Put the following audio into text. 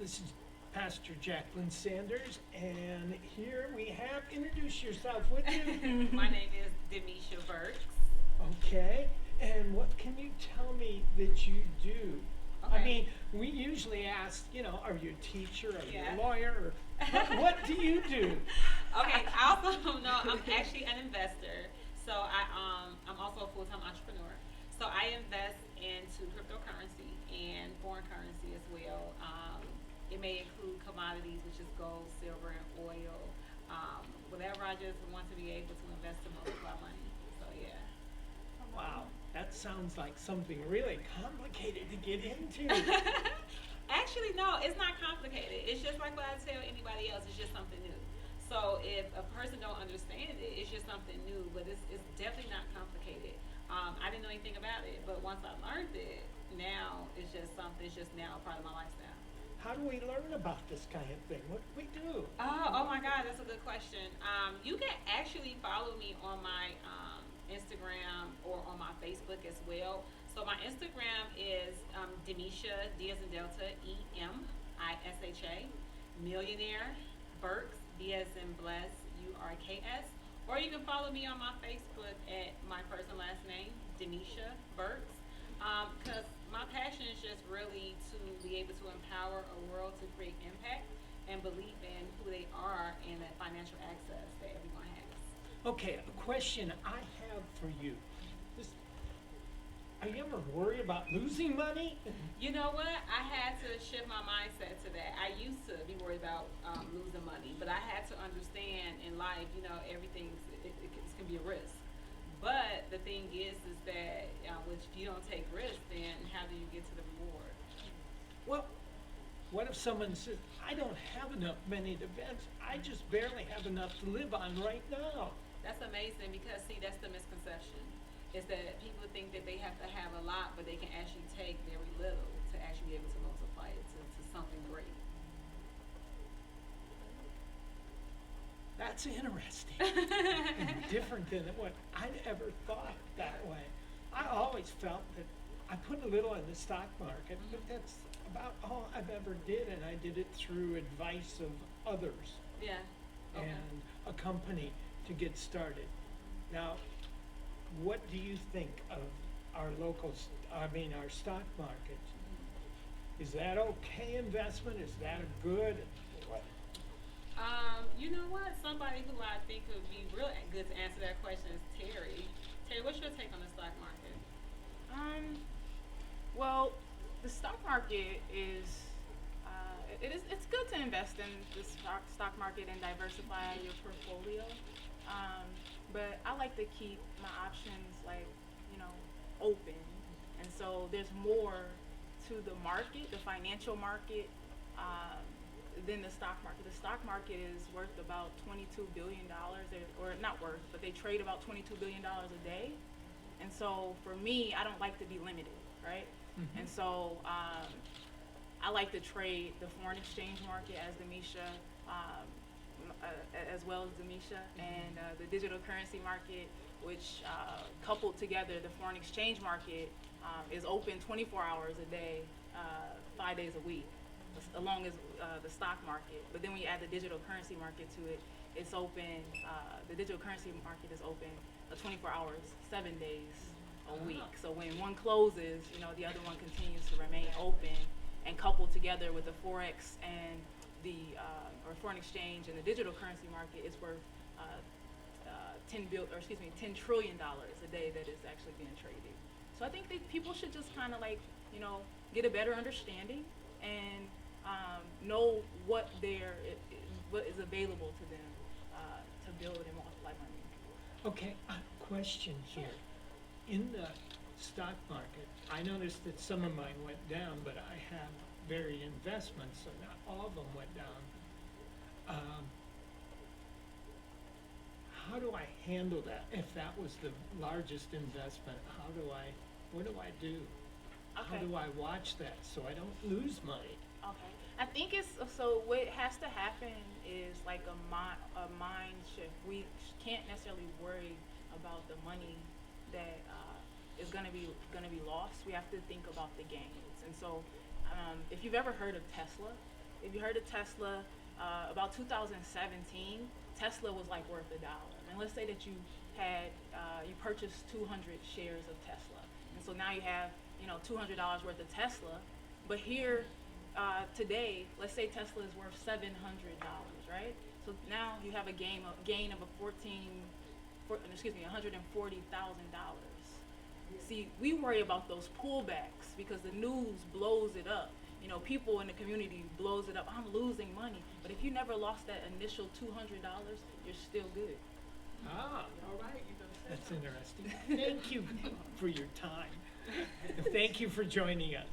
This is Pastor Jacilyn Sanders, and here we have, introduce yourself, would you? My name is Demisha Burks. Okay, and what can you tell me that you do? I Okay. mean, we usually ask, are you a teacher, are you Yeah. a lawyer, or what do you do? Okay, I also know I'm actually an investor. So I'm also a full-time entrepreneur. So I invest into cryptocurrency and foreign currency as well. It may include commodities, which is gold, silver, and oil. Whatever I just want to be able to invest to multiply money. So yeah. Wow, that sounds like something really complicated to get into. Actually, no, it's not complicated. It's just like what I tell anybody else. It's just something new. So if a person don't understand it, it's just something new. But it's definitely not complicated. I didn't know anything about it, but once I learned it, now it's just something. It's just now a part of my lifestyle. How do we learn about this kind of thing? What do we do? Oh my God, that's a good question. You can actually follow me on my Instagram or on my Facebook as well. So my Instagram is Demisha, D as in Delta, Emisha, Millionaire, Burks, B as in Bless, Urks. Or you can follow me on my Facebook at my first and last name, Demisha Burks. Because my passion is just really to be able to empower a world to create impact and believe in who they are and that financial access that everyone has. Okay, a question I have for you. This, are you ever worried about losing money? You know what? I had to shift my mindset to that. I used to be worried about losing money, but I had to understand in life, everything's it can be a risk. But the thing is that if you don't take risks, then how do you get to the reward? Well, what if someone says, I don't have enough money to invest, I just barely have enough to live on right now? That's amazing because see, that's the misconception. Is that people think that they have to have a lot, but they can actually take very little to actually be able to multiply it to something great. That's interesting and different than what I'd ever thought that way. I always felt that I put a little in the stock market, but that's about all I've ever did, and I did it through advice of others Yeah. Okay. and a company to get started. Now, what do you think of our our stock market? Is that okay investment? Is that a good? What? You know what? Somebody who I think would be real good to answer that question is Terry. Terry, what's your take on the stock market? Um, well, the stock market is it's good to invest in the stock market and diversify your portfolio. Um, but I like to keep my options open, and so there's more to the market, the financial market, than the stock market. The stock market is worth about $22 billion, or not worth, but they trade about $22 billion a day. And so for me, I don't like to be limited, right? And so I like to trade the foreign exchange market as Demisha, as well as Demisha, and the digital currency market, which coupled together, the foreign exchange market is open 24 hours a day, 5 days a week, along as the stock market. But then when you add the digital currency market to it, it's open. The digital currency market is open 24 hours, 7 days a week. So when one closes, the other one continues to remain open, and coupled together with the forex and the or foreign exchange and the digital currency market, is worth $10 trillion a day that is actually being traded. So I think that people should just kind of get a better understanding and know what is available to them to build and multiply money. Okay, a question here. In the stock market, I noticed that some of mine went down, but I have varied investments, so not all of them went down. How do I handle that? If that was the largest investment, what do I do? How Okay. do I watch that so I don't lose money? Okay. I think so. What has to happen is like a mind shift. We can't necessarily worry about the money that is gonna be lost. We have to think about the gains. And so, if you've ever heard of Tesla, if you heard of Tesla, about 2017, Tesla was like worth $1. And let's say that you had, you purchased 200 shares of Tesla. And so now you have, you know, $200 worth of Tesla. But here, today, let's say Tesla is worth $700, right? So now you have a gain of $140,000. See, we worry about those pullbacks because the news blows it up. You know, people in the community blows it up. I'm losing money. But if you never lost that initial $200, you're still good. Ah, all right. That's interesting. Thank you for your time. Thank you for joining us.